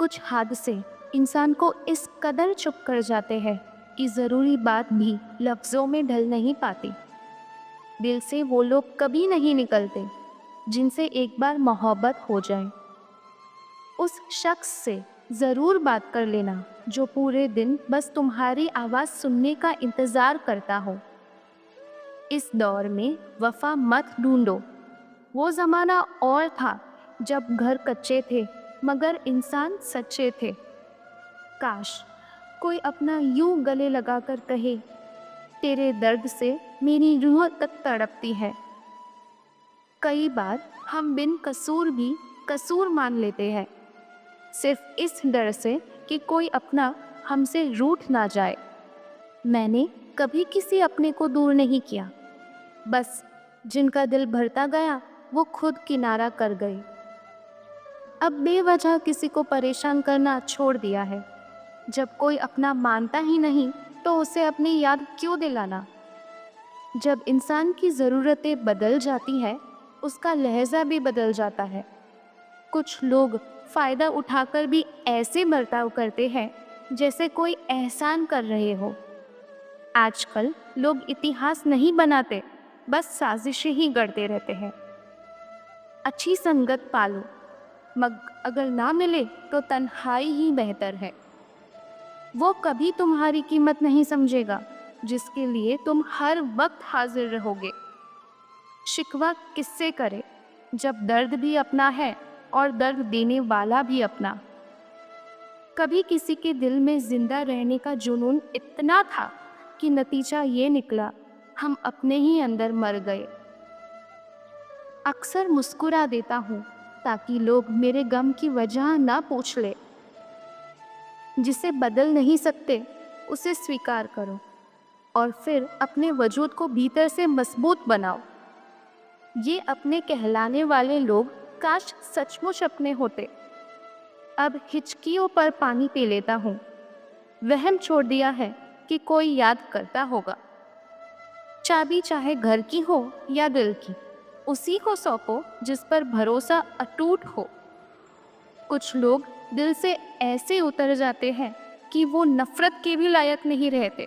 कुछ हादसे इंसान को इस कदर चुप कर जाते हैं कि ज़रूरी बात भी लफ्ज़ों में ढल नहीं पाती। दिल से वो लोग कभी नहीं निकलते जिनसे एक बार मोहब्बत हो जाए। उस शख्स से ज़रूर बात कर लेना जो पूरे दिन बस तुम्हारी आवाज़ सुनने का इंतज़ार करता हो। इस दौर में वफ़ा मत ढूंढो। वो ज़माना और था जब घर कच्चे थे मगर इंसान सच्चे थे। काश कोई अपना यूं गले लगाकर कहे, तेरे दर्द से मेरी रूह तक तड़पती है। कई बार हम बिन कसूर भी कसूर मान लेते हैं, सिर्फ इस डर से कि कोई अपना हमसे रूठ ना जाए। मैंने कभी किसी अपने को दूर नहीं किया, बस जिनका दिल भरता गया वो खुद किनारा कर गए। अब बेवजह किसी को परेशान करना छोड़ दिया है। जब कोई अपना मानता ही नहीं तो उसे अपनी याद क्यों दिलाना। जब इंसान की ज़रूरतें बदल जाती है उसका लहजा भी बदल जाता है। कुछ लोग फ़ायदा उठाकर भी ऐसे बर्ताव करते हैं जैसे कोई एहसान कर रहे हो। आजकल लोग इतिहास नहीं बनाते, बस साजिशें ही गढ़ते रहते हैं। अच्छी संगत पालो, अगर ना मिले तो तन्हाई ही बेहतर है। वो कभी तुम्हारी कीमत नहीं समझेगा जिसके लिए तुम हर वक्त हाजिर रहोगे। शिकवा किससे करे जब दर्द भी अपना है और दर्द देने वाला भी अपना। कभी किसी के दिल में जिंदा रहने का जुनून इतना था कि नतीजा ये निकला, हम अपने ही अंदर मर गए। अक्सर मुस्कुरा देता हूँ ताकि लोग मेरे गम की वजह ना पूछ ले। जिसे बदल नहीं सकते उसे स्वीकार करो और फिर अपने वजूद को भीतर से मजबूत बनाओ। ये अपने कहलाने वाले लोग काश सचमुच अपने होते। अब हिचकियों पर पानी पी लेता हूँ। वहम छोड़ दिया है कि कोई याद करता होगा। चाबी चाहे घर की हो या दिल की, उसी को सौंपो जिस पर भरोसा अटूट हो। कुछ लोग दिल से ऐसे उतर जाते हैं कि वो नफरत के भी लायक नहीं रहते।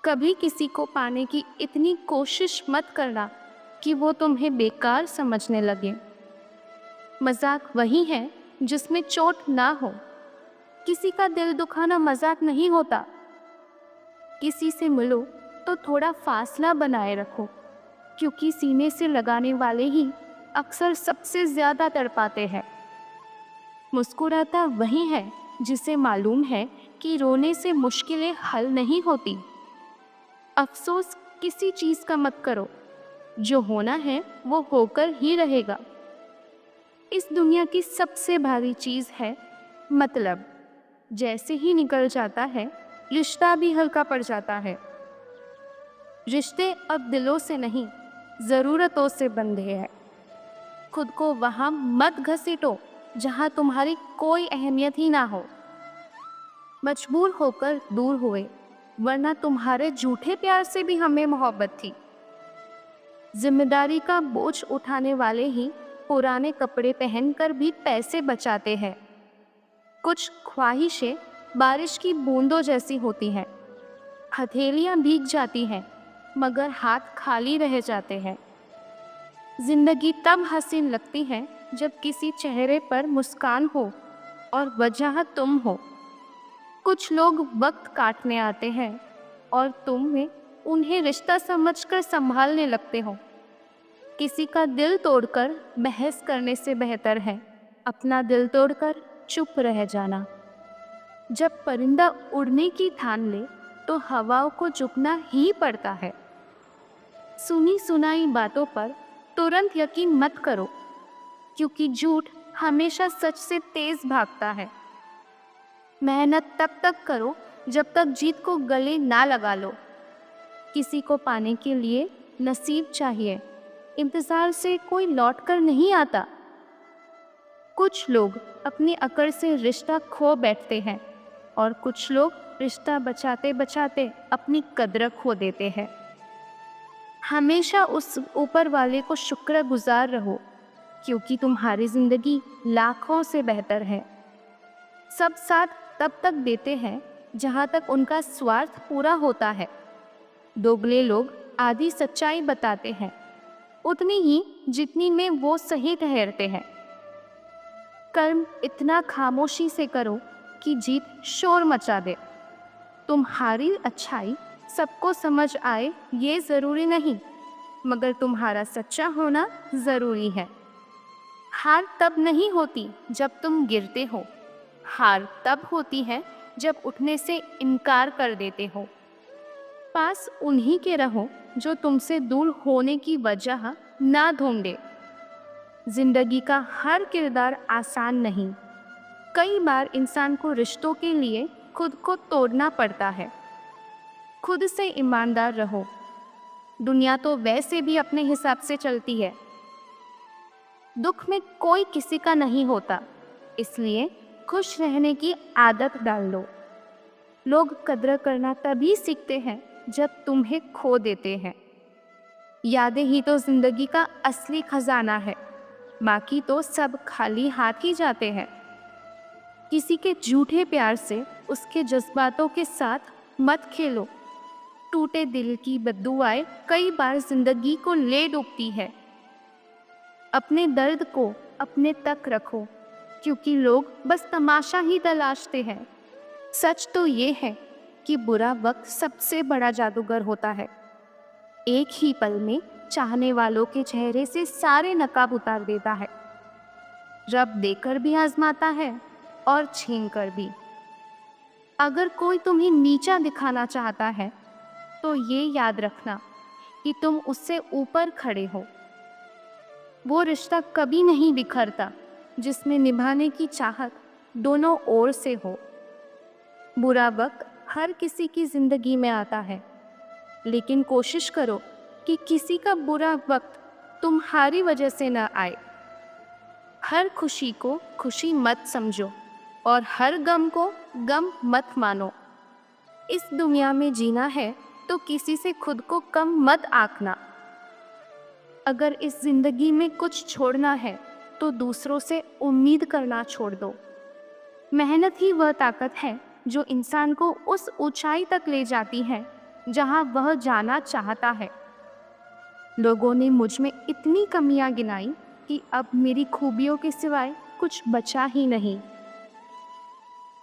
कभी किसी को पाने की इतनी कोशिश मत करना कि वो तुम्हें बेकार समझने लगे। मजाक वही है जिसमें चोट ना हो। किसी का दिल दुखाना मजाक नहीं होता। किसी से मिलो तो थोड़ा फासला बनाए रखो, क्योंकि सीने से लगाने वाले ही अक्सर सबसे ज्यादा तड़पाते हैं। मुस्कुराता वही है जिसे मालूम है कि रोने से मुश्किलें हल नहीं होती। अफसोस किसी चीज का मत करो, जो होना है वो होकर ही रहेगा। इस दुनिया की सबसे भारी चीज है मतलब। जैसे ही निकल जाता है रिश्ता भी हल्का पड़ जाता है। रिश्ते अब दिलों से नहीं, जरूरतों से बंधे हैं। खुद को वहां मत घसीटो जहां तुम्हारी कोई अहमियत ही ना हो। मजबूर होकर दूर हुए, वरना तुम्हारे झूठे प्यार से भी हमें मोहब्बत थी। जिम्मेदारी का बोझ उठाने वाले ही पुराने कपड़े पहनकर भी पैसे बचाते हैं। कुछ ख्वाहिशें बारिश की बूंदों जैसी होती हैं। हथेलियां भीग जाती हैं मगर हाथ खाली रह जाते हैं। जिंदगी तब हसीन लगती है जब किसी चेहरे पर मुस्कान हो और वजह तुम हो। कुछ लोग वक्त काटने आते हैं और तुम्हें उन्हें रिश्ता समझकर संभालने लगते हो। किसी का दिल तोड़कर बहस करने से बेहतर है अपना दिल तोड़कर चुप रह जाना। जब परिंदा उड़ने की ठान ले तो हवाओं को झुकना ही पड़ता है। सुनी सुनाई बातों पर तुरंत यकीन मत करो, क्योंकि झूठ हमेशा सच से तेज भागता है। मेहनत तब तक करो जब तक जीत को गले ना लगा लो। किसी को पाने के लिए नसीब चाहिए, इंतजार से कोई लौट कर नहीं आता। कुछ लोग अपनी अकड़ से रिश्ता खो बैठते हैं और कुछ लोग रिश्ता बचाते बचाते अपनी कद्र खो देते हैं। हमेशा उस ऊपर वाले को शुक्रगुजार रहो, क्योंकि तुम्हारी जिंदगी लाखों से बेहतर है। सब साथ तब तक देते हैं जहाँ तक उनका स्वार्थ पूरा होता है। दोगले लोग आधी सच्चाई बताते हैं, उतनी ही जितनी में वो सही ठहरते हैं। कर्म इतना खामोशी से करो कि जीत शोर मचा दे। तुम्हारी अच्छाई सबको समझ आए ये ज़रूरी नहीं, मगर तुम्हारा सच्चा होना ज़रूरी है। हार तब नहीं होती जब तुम गिरते हो, हार तब होती है जब उठने से इनकार कर देते हो। पास उन्हीं के रहो जो तुमसे दूर होने की वजह ना ढूंढे। जिंदगी का हर किरदार आसान नहीं। कई बार इंसान को रिश्तों के लिए खुद को तोड़ना पड़ता है। खुद से ईमानदार रहो। दुनिया तो वैसे भी अपने हिसाब से चलती है। दुख में कोई किसी का नहीं होता, इसलिए खुश रहने की आदत डाल लो। लोग कद्र करना तभी सीखते हैं जब तुम्हें खो देते हैं। यादें ही तो जिंदगी का असली खजाना है, बाकी तो सब खाली हाथ ही जाते हैं। किसी के झूठे प्यार से उसके जज्बातों के साथ मत खेलो। टूटे दिल की बद्दुआएं कई बार जिंदगी को ले डूबती है। अपने दर्द को अपने तक रखो, क्योंकि लोग बस तमाशा ही तलाशते हैं। सच तो ये है कि बुरा वक्त सबसे बड़ा जादूगर होता है। एक ही पल में चाहने वालों के चेहरे से सारे नकाब उतार देता है। रब देकर भी आजमाता है और छीन कर भी। अगर कोई तुम्हें नीचा दिखाना चाहता है तो ये याद रखना कि तुम उससे ऊपर खड़े हो। वो रिश्ता कभी नहीं बिखरता जिसमें निभाने की चाहत दोनों ओर से हो। बुरा वक्त हर किसी की जिंदगी में आता है, लेकिन कोशिश करो कि किसी का बुरा वक्त तुम्हारी वजह से ना आए। हर खुशी को खुशी मत समझो और हर गम को गम मत मानो। इस दुनिया में जीना है तो किसी से खुद को कम मत आंकना। अगर इस जिंदगी में कुछ छोड़ना है तो दूसरों से उम्मीद करना छोड़ दो। मेहनत ही वह ताकत है जो इंसान को उस ऊंचाई तक ले जाती है जहां वह जाना चाहता है। लोगों ने मुझ में इतनी कमियां गिनाई कि अब मेरी खूबियों के सिवाय कुछ बचा ही नहीं।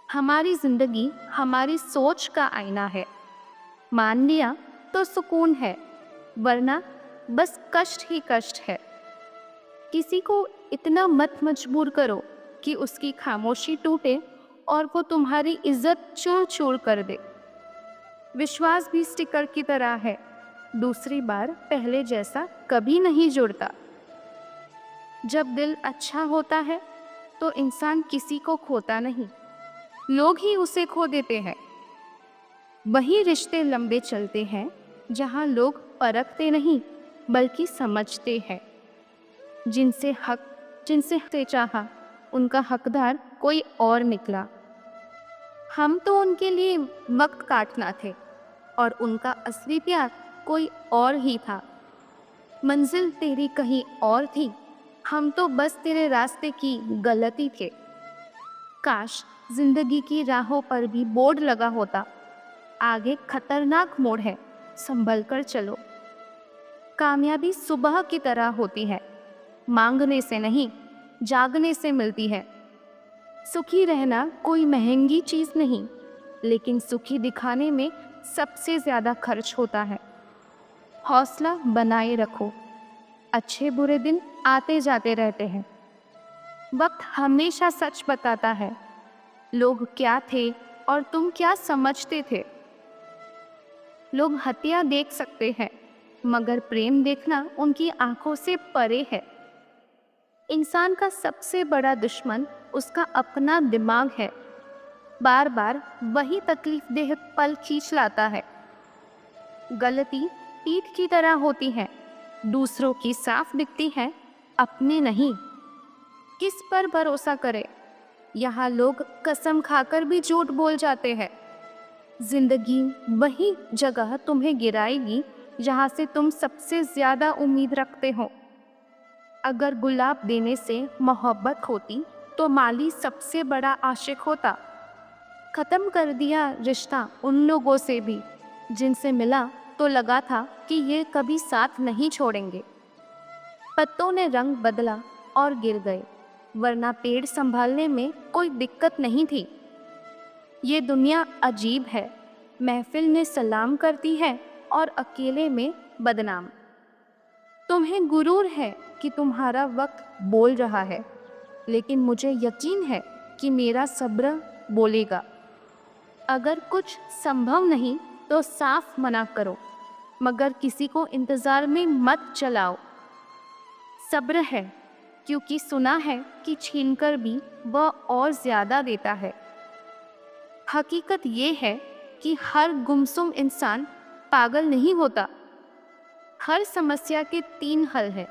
हमारी जिंदगी हमारी सोच का आईना है। मान लिया तो सुकून है, वरना बस कष्ट ही कष्ट है। किसी को इतना मत मजबूर करो कि उसकी खामोशी टूटे और वो तुम्हारी इज्जत चूर चूर कर दे। विश्वास भी स्टिकर की तरह है, दूसरी बार पहले जैसा कभी नहीं जुड़ता। जब दिल अच्छा होता है तो इंसान किसी को खोता नहीं, लोग ही उसे खो देते हैं। वही रिश्ते लंबे चलते हैं जहां लोग परखते नहीं बल्कि समझते हैं। जिनसे चाहा उनका हकदार कोई और निकला। हम तो उनके लिए वक्त काटना थे और उनका असली प्यार कोई और ही था। मंजिल तेरी कहीं और थी, हम तो बस तेरे रास्ते की गलती थे। काश जिंदगी की राहों पर भी बोर्ड लगा होता, आगे खतरनाक मोड़ है, संभल कर चलो। कामयाबी सुबह की तरह होती है, मांगने से नहीं जागने से मिलती है। सुखी रहना कोई महंगी चीज़ नहीं, लेकिन सुखी दिखाने में सबसे ज़्यादा खर्च होता है। हौसला बनाए रखो, अच्छे बुरे दिन आते जाते रहते हैं। वक्त हमेशा सच बताता है, लोग क्या थे और तुम क्या समझते थे। लोग हत्या देख सकते हैं, मगर प्रेम देखना उनकी आंखों से परे है। इंसान का सबसे बड़ा दुश्मन उसका अपना दिमाग है। बार बार वही तकलीफदेह पल खींच लाता है। गलती पीठ की तरह होती है, दूसरों की साफ दिखती है, अपने नहीं। किस पर भरोसा करे? यहाँ लोग कसम खाकर भी झूठ बोल जाते हैं। जिंदगी वही जगह तुम्हें गिराएगी जहाँ से तुम सबसे ज्यादा उम्मीद रखते हो। अगर गुलाब देने से मोहब्बत होती तो माली सबसे बड़ा आशिक होता। खत्म कर दिया रिश्ता उन लोगों से भी जिनसे मिला तो लगा था कि ये कभी साथ नहीं छोड़ेंगे। पत्तों ने रंग बदला और गिर गए, वरना पेड़ संभालने में कोई दिक्कत नहीं थी। ये दुनिया अजीब है, महफिल में सलाम करती है और अकेले में बदनाम। तुम्हें गुरूर है कि तुम्हारा वक्त बोल रहा है, लेकिन मुझे यकीन है कि मेरा सब्र बोलेगा। अगर कुछ संभव नहीं तो साफ मना करो, मगर किसी को इंतज़ार में मत चलाओ। सब्र है, क्योंकि सुना है कि छीनकर भी वह और ज़्यादा देता है। हकीकत ये है कि हर गुमसुम इंसान पागल नहीं होता। हर समस्या के 3 हल हैं।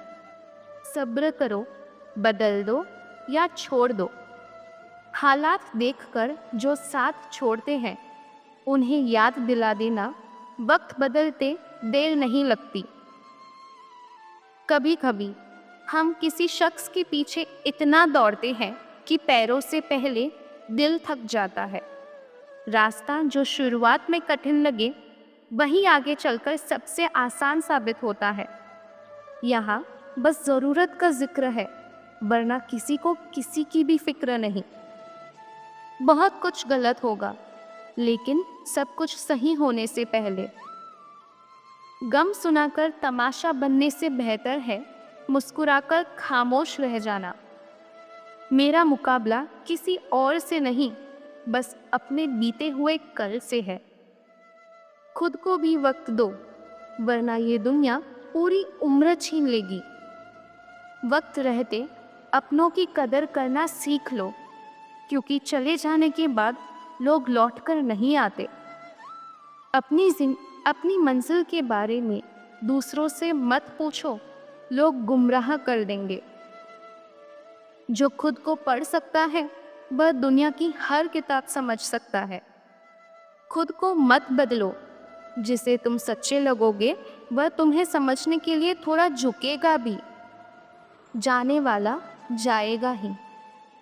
सब्र करो, बदल दो या छोड़ दो। हालात देखकर जो साथ छोड़ते हैं उन्हें याद दिला देना, वक्त बदलते देर नहीं लगती। कभी कभी हम किसी शख्स के पीछे इतना दौड़ते हैं कि पैरों से पहले दिल थक जाता है। रास्ता जो शुरुआत में कठिन लगे वही आगे चलकर सबसे आसान साबित होता है। यहाँ बस ज़रूरत का जिक्र है, वरना किसी को किसी की भी फिक्र नहीं। बहुत कुछ गलत होगा, लेकिन सब कुछ सही होने से पहले। गम सुनाकर तमाशा बनने से बेहतर है मुस्कुराकर खामोश रह जाना। मेरा मुकाबला किसी और से नहीं, बस अपने बीते हुए कल से है। खुद को भी वक्त दो, वरना ये दुनिया पूरी उम्र छीन लेगी। वक्त रहते अपनों की कदर करना सीख लो, क्योंकि चले जाने के बाद लोग लौटकर नहीं आते। अपनी मंजिल के बारे में दूसरों से मत पूछो, लोग गुमराह कर देंगे। जो खुद को पढ़ सकता है वह दुनिया की हर किताब समझ सकता है। खुद को मत बदलो, जिसे तुम सच्चे लगोगे वह तुम्हें समझने के लिए थोड़ा झुकेगा भी। जाने वाला जाएगा ही,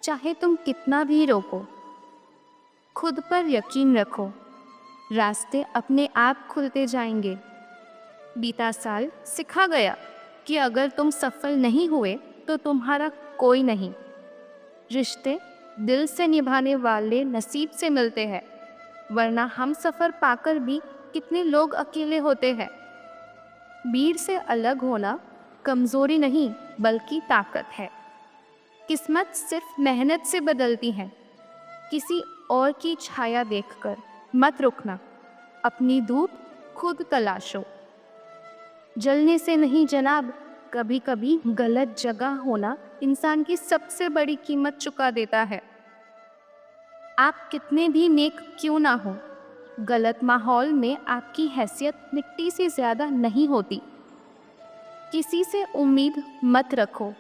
चाहे तुम कितना भी रोको। खुद पर यकीन रखो, रास्ते अपने आप खुलते जाएंगे। बीता साल सिखा गया कि अगर तुम सफल नहीं हुए तो तुम्हारा कोई नहीं। रिश्ते दिल से निभाने वाले नसीब से मिलते हैं, वरना हम सफ़र पाकर भी कितने लोग अकेले होते हैं। भीड़ से अलग होना कमज़ोरी नहीं बल्कि ताकत है। किस्मत सिर्फ मेहनत से बदलती है। किसी और की छाया देखकर मत रुकना, अपनी धूप खुद तलाशो। जलने से नहीं जनाब, कभी कभी गलत जगह होना इंसान की सबसे बड़ी कीमत चुका देता है। आप कितने भी नेक क्यों ना हो, गलत माहौल में आपकी हैसियत मिट्टी से ज़्यादा नहीं होती। किसी से उम्मीद मत रखो,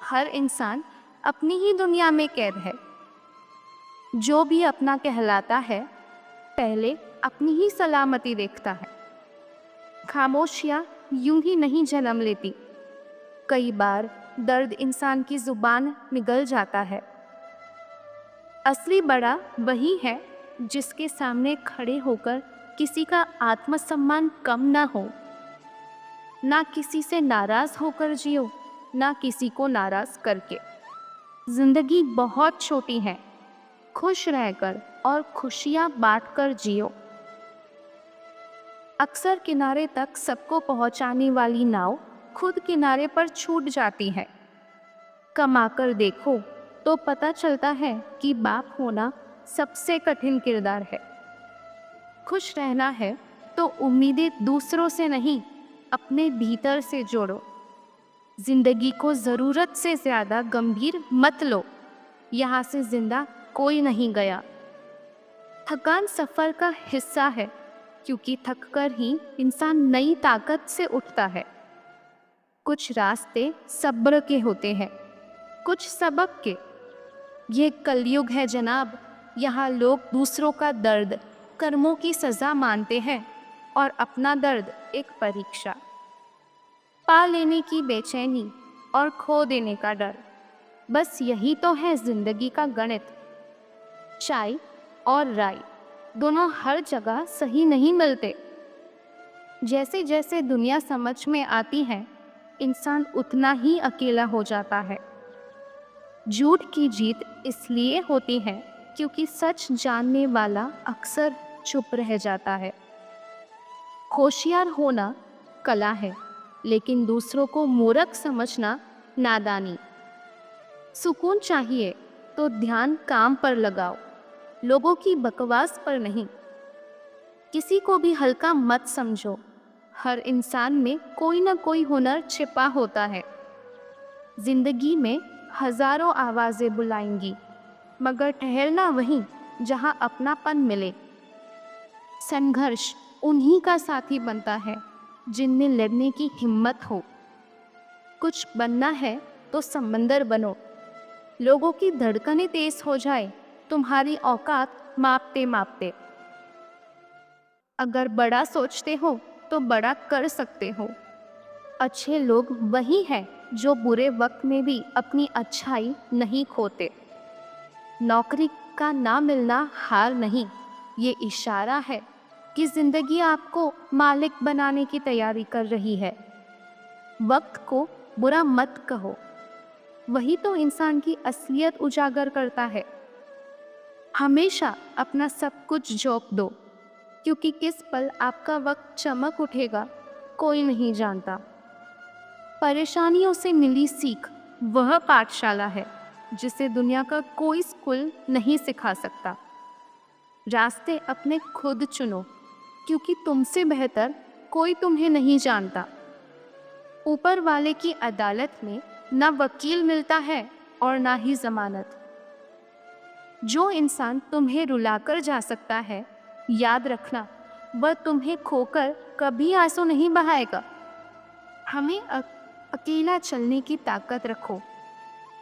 हर इंसान अपनी ही दुनिया में कैद है। जो भी अपना कहलाता है पहले अपनी ही सलामती देखता है। खामोशियाँ यूं ही नहीं जन्म लेती, कई बार दर्द इंसान की जुबान निगल जाता है। असली बड़ा वही है जिसके सामने खड़े होकर किसी का आत्मसम्मान कम ना हो। ना किसी से नाराज होकर जियो, ना किसी को नाराज करके। जिंदगी बहुत छोटी है, खुश रहकर और खुशियाँ बांटकर जियो। अक्सर किनारे तक सबको पहुंचाने वाली नाव खुद किनारे पर छूट जाती है। कमाकर देखो तो पता चलता है कि बाप होना सबसे कठिन किरदार है। खुश रहना है तो उम्मीदें दूसरों से नहीं, अपने भीतर से जोड़ो। जिंदगी को ज़रूरत से ज़्यादा गंभीर मत लो, यहाँ से जिंदा कोई नहीं गया। थकान सफ़र का हिस्सा है, क्योंकि थककर ही इंसान नई ताकत से उठता है। कुछ रास्ते सब्र के होते हैं, कुछ सबक के। ये कलयुग है जनाब, यहाँ लोग दूसरों का दर्द कर्मों की सज़ा मानते हैं और अपना दर्द एक परीक्षा। पा लेने की बेचैनी और खो देने का डर, बस यही तो है जिंदगी का गणित। चाय और राय दोनों हर जगह सही नहीं मिलते। जैसे जैसे दुनिया समझ में आती है, इंसान उतना ही अकेला हो जाता है। झूठ की जीत इसलिए होती है क्योंकि सच जानने वाला अक्सर चुप रह जाता है। होशियार होना कला है, लेकिन दूसरों को मूर्ख समझना नादानी। सुकून चाहिए तो ध्यान काम पर लगाओ, लोगों की बकवास पर नहीं। किसी को भी हल्का मत समझो, हर इंसान में कोई ना कोई हुनर छिपा होता है। जिंदगी में हजारों आवाजें बुलाएंगी, मगर ठहरना वहीं जहां अपनापन मिले। संघर्ष उन्हीं का साथी बनता है जिनमें लड़ने की हिम्मत हो। कुछ बनना है तो समंदर बनो, लोगों की धड़कनें तेज हो जाए तुम्हारी औकात मापते मापते। अगर बड़ा सोचते हो तो बड़ा कर सकते हो। अच्छे लोग वही हैं जो बुरे वक्त में भी अपनी अच्छाई नहीं खोते। नौकरी का ना मिलना हार नहीं, ये इशारा है कि जिंदगी आपको मालिक बनाने की तैयारी कर रही है। वक्त को बुरा मत कहो, वही तो इंसान की असलियत उजागर करता है। हमेशा अपना सब कुछ झोंक दो, क्योंकि किस पल आपका वक्त चमक उठेगा कोई नहीं जानता। परेशानियों से मिली सीख वह पाठशाला है जिसे दुनिया का कोई स्कूल नहीं सिखा सकता। रास्ते अपने खुद चुनो, क्योंकि तुमसे बेहतर कोई तुम्हें नहीं जानता। ऊपर वाले की अदालत में ना वकील मिलता है और ना ही जमानत। जो इंसान तुम्हें रुलाकर जा सकता है, याद रखना वह तुम्हें खोकर कभी आंसू नहीं बहाएगा। हमें अकेला चलने की ताकत रखो,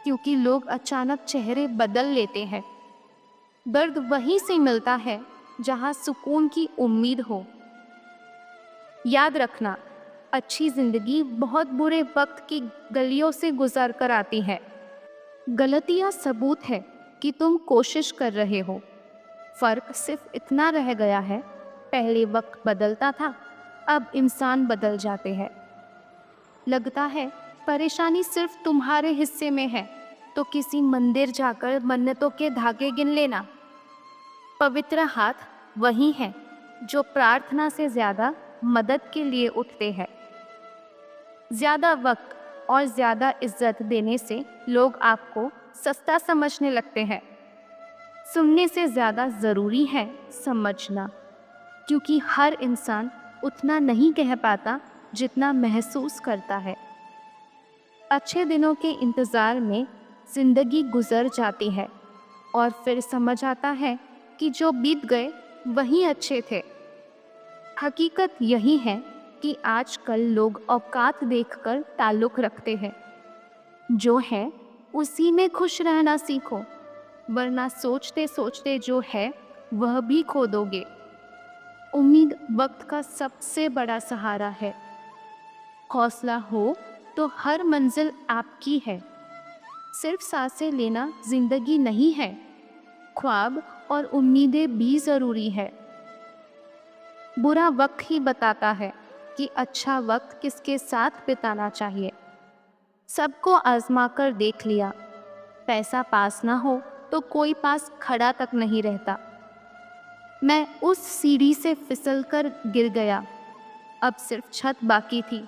क्योंकि लोग अचानक चेहरे बदल लेते हैं। दर्द वहीं से मिलता है जहां सुकून की उम्मीद हो। याद रखना, अच्छी जिंदगी बहुत बुरे वक्त की गलियों से गुजर कर आती है। गलतियां सबूत है कि तुम कोशिश कर रहे हो। फर्क सिर्फ इतना रह गया है, पहले वक्त बदलता था, अब इंसान बदल जाते हैं। लगता है परेशानी सिर्फ तुम्हारे हिस्से में है, तो किसी मंदिर जाकर मन्नतों के धागे गिन लेना। पवित्र हाथ वही है जो प्रार्थना से ज्यादा मदद के लिए उठते हैं। ज्यादा वक्त और ज्यादा इज्जत देने से लोग आपको सस्ता समझने लगते हैं। सुनने से ज्यादा जरूरी है समझना, क्योंकि हर इंसान उतना नहीं कह पाता जितना महसूस करता है। अच्छे दिनों के इंतज़ार में जिंदगी गुजर जाती है और फिर समझ आता है कि जो बीत गए वही अच्छे थे। हकीकत यही है कि आजकल लोग औकात देखकर ताल्लुक़ रखते हैं। जो है उसी में खुश रहना सीखो, वरना सोचते सोचते जो है वह भी खो दोगे। उम्मीद वक्त का सबसे बड़ा सहारा है। हौसला हो तो हर मंजिल आपकी है। सिर्फ सांसें लेना जिंदगी नहीं है, ख्वाब और उम्मीदें भी ज़रूरी है। बुरा वक्त ही बताता है कि अच्छा वक्त किसके साथ बिताना चाहिए। सबको आजमा कर देख लिया, पैसा पास ना हो तो कोई पास खड़ा तक नहीं रहता। मैं उस सीढ़ी से फिसलकर गिर गया, अब सिर्फ छत बाकी थी।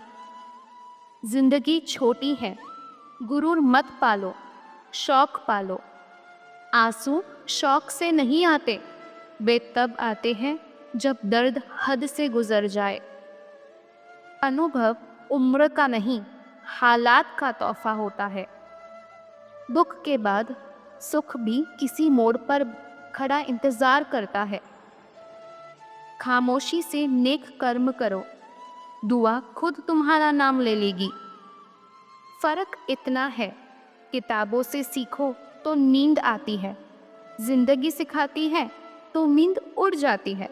जिंदगी छोटी है, गुरूर मत पालो, शौक पालो। आंसू शौक से नहीं आते, वे तब आते हैं जब दर्द हद से गुजर जाए। अनुभव उम्र का नहीं, हालात का तोहफा होता है। दुख के बाद सुख भी किसी मोड़ पर खड़ा इंतजार करता है। खामोशी से नेक कर्म करो, दुआ खुद तुम्हारा नाम ले लेगी। फर्क इतना है, किताबों से सीखो तो नींद आती है, जिंदगी सिखाती है तो नींद उड़ जाती है।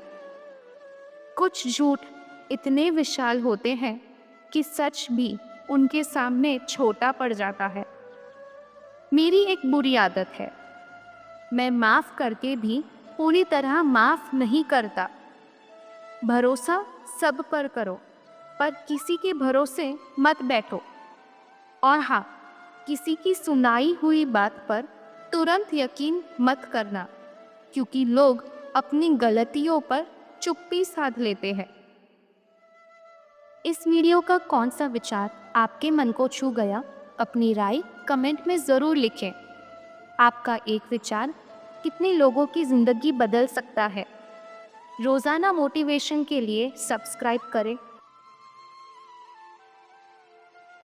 कुछ झूठ इतने विशाल होते हैं कि सच भी उनके सामने छोटा पड़ जाता है। मेरी एक बुरी आदत है, मैं माफ़ करके भी पूरी तरह माफ़ नहीं करता। भरोसा सब पर करो, पर किसी के भरोसे मत बैठो। और हाँ, किसी की सुनाई हुई बात पर तुरंत यकीन मत करना, क्योंकि लोग अपनी गलतियों पर चुप्पी साध लेते हैं। इस वीडियो का कौन सा विचार आपके मन को छू गया? अपनी राय कमेंट में ज़रूर लिखें। आपका एक विचार कितने लोगों की ज़िंदगी बदल सकता है? रोज़ाना मोटिवेशन के लिए सब्सक्राइब करें